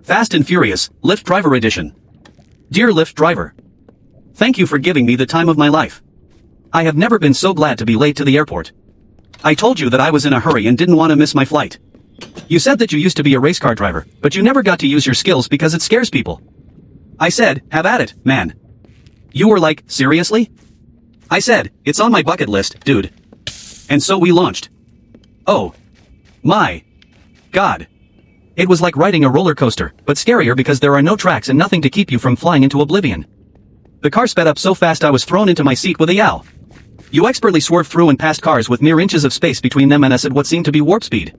Fast and Furious, Lyft Driver Edition. Dear Lyft driver. Thank you for giving me the time of my life. I have never been so glad to be late to the airport. I told you that I was in a hurry and didn't want to miss my flight. You said that you used to be a race car driver, but you never got to use your skills because it scares people. I said, have at it, man. You were like, seriously? I said, it's on my bucket list, dude. And so we launched. Oh. My. God. It was like riding a roller coaster, but scarier because there are no tracks and nothing to keep you from flying into oblivion. The car sped up so fast I was thrown into my seat with a yowl. You expertly swerved through and past cars with mere inches of space between them and us at what seemed to be warp speed.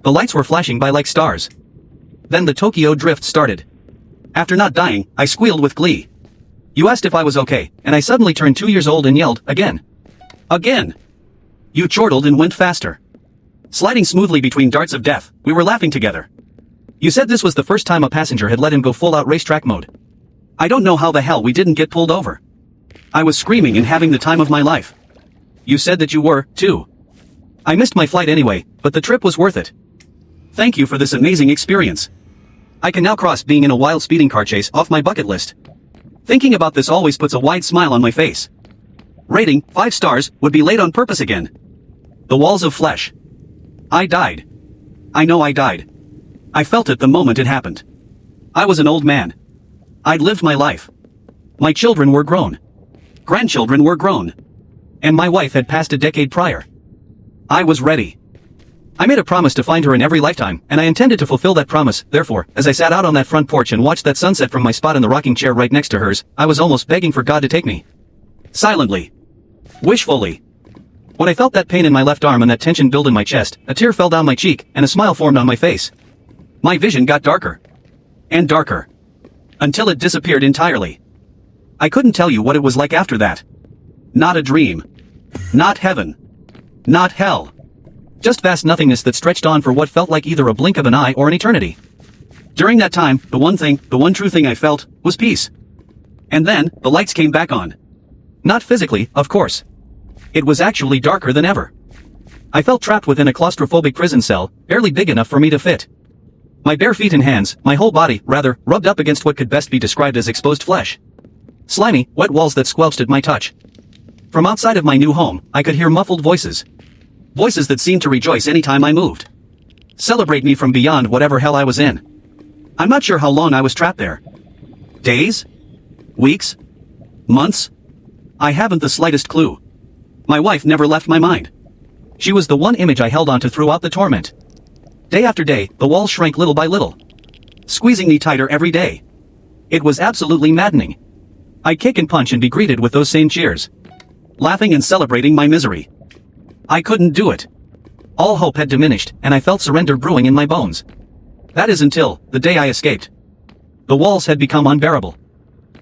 The lights were flashing by like stars. Then the Tokyo drift started. After not dying, I squealed with glee. You asked if I was okay, and I suddenly turned 2 years old and yelled, again. Again! You chortled and went faster. Sliding smoothly between darts of death, we were laughing together. You said this was the first time a passenger had let him go full-out racetrack mode. I don't know how the hell we didn't get pulled over. I was screaming and having the time of my life. You said that you were, too. I missed my flight anyway, but the trip was worth it. Thank you for this amazing experience. I can now cross being in a wild speeding car chase off my bucket list. Thinking about this always puts a wide smile on my face. Rating, 5 stars, would be late on purpose again. The walls of flesh. I died. I know I died. I felt it the moment it happened. I was an old man. I'd lived my life. My children were grown. Grandchildren were grown. And my wife had passed a decade prior. I was ready. I made a promise to find her in every lifetime, and I intended to fulfill that promise. Therefore, as I sat out on that front porch and watched that sunset from my spot in the rocking chair right next to hers, I was almost begging for God to take me. Silently. Wishfully. When I felt that pain in my left arm and that tension build in my chest, a tear fell down my cheek, and a smile formed on my face. My vision got darker. And darker. Until it disappeared entirely. I couldn't tell you what it was like after that. Not a dream. Not heaven. Not hell. Just vast nothingness that stretched on for what felt like either a blink of an eye or an eternity. During that time, the one true thing I felt, was peace. And then, the lights came back on. Not physically, of course. It was actually darker than ever. I felt trapped within a claustrophobic prison cell, barely big enough for me to fit. My bare feet and hands, my whole body, rather, rubbed up against what could best be described as exposed flesh. Slimy, wet walls that squelched at my touch. From outside of my new home, I could hear muffled voices. Voices that seemed to rejoice any time I moved. Celebrate me from beyond whatever hell I was in. I'm not sure how long I was trapped there. Days? Weeks? Months? I haven't the slightest clue. My wife never left my mind. She was the one image I held onto throughout the torment. Day after day, the walls shrank little by little. Squeezing me tighter every day. It was absolutely maddening. I'd kick and punch and be greeted with those same cheers. Laughing and celebrating my misery. I couldn't do it. All hope had diminished, and I felt surrender brewing in my bones. That is until, the day I escaped. The walls had become unbearable.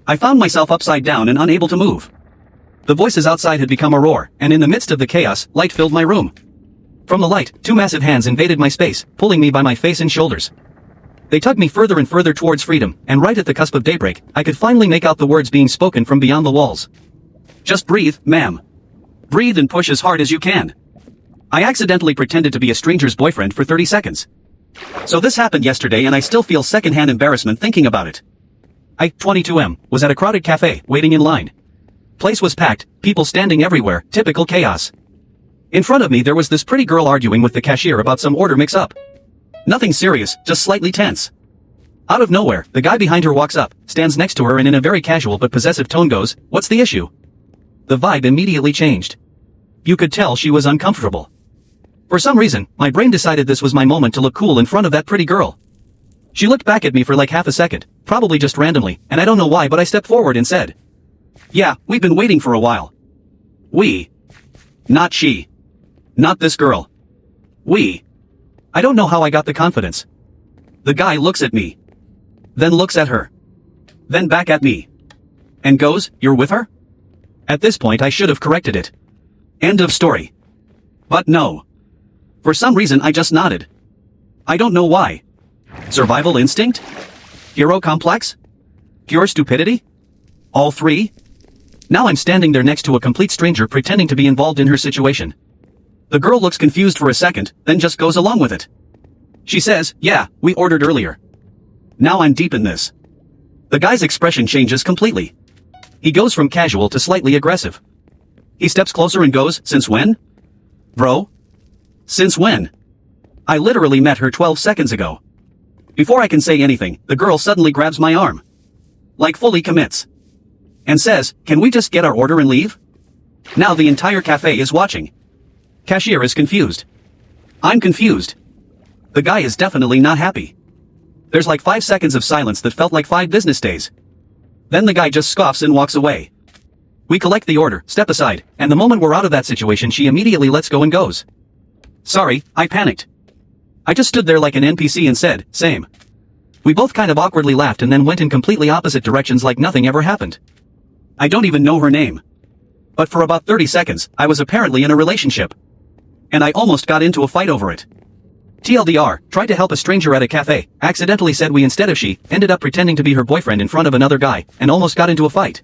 I found myself upside down and unable to move. The voices outside had become a roar, and in the midst of the chaos, light filled my room. From the light, 2 massive hands invaded my space, pulling me by my face and shoulders. They tugged me further and further towards freedom, and right at the cusp of daybreak, I could finally make out the words being spoken from beyond the walls. Just breathe, ma'am. Breathe and push as hard as you can. I accidentally pretended to be a stranger's boyfriend for 30 seconds. So this happened yesterday and I still feel secondhand embarrassment thinking about it. I, 22M, was at a crowded cafe, waiting in line. Place was packed, people standing everywhere, typical chaos. In front of me there was this pretty girl arguing with the cashier about some order mix-up. Nothing serious, just slightly tense. Out of nowhere, the guy behind her walks up, stands next to her and in a very casual but possessive tone goes, "What's the issue?" The vibe immediately changed. You could tell she was uncomfortable. For some reason, my brain decided this was my moment to look cool in front of that pretty girl. She looked back at me for like half a second, probably just randomly, and I don't know why but I stepped forward and said, "Yeah, we've been waiting for a while." We. Not she. Not this girl. We. I don't know how I got the confidence. The guy looks at me. Then looks at her. Then back at me. And goes, "You're with her?" At this point I should have corrected it. End of story. But no. For some reason I just nodded. I don't know why. Survival instinct? Hero complex? Pure stupidity? All three? Now I'm standing there next to a complete stranger pretending to be involved in her situation. The girl looks confused for a second, then just goes along with it. She says, "Yeah, we ordered earlier." Now I'm deep in this. The guy's expression changes completely. He goes from casual to slightly aggressive. He steps closer and goes, "Since when? Bro? Since when? I literally met her 12 seconds ago." Before I can say anything, the girl suddenly grabs my arm. Like fully commits. And says, "Can we just get our order and leave?" Now the entire cafe is watching. Cashier is confused. I'm confused. The guy is definitely not happy. There's like 5 seconds of silence that felt like 5 business days. Then the guy just scoffs and walks away. We collect the order, step aside, and the moment we're out of that situation she immediately lets go and goes. Sorry, I panicked. I just stood there like an NPC and said, "Same." We both kind of awkwardly laughed and then went in completely opposite directions like nothing ever happened. I don't even know her name. But for about 30 seconds, I was apparently in a relationship. And I almost got into a fight over it. TLDR, tried to help a stranger at a cafe, accidentally said we instead of she, ended up pretending to be her boyfriend in front of another guy, and almost got into a fight.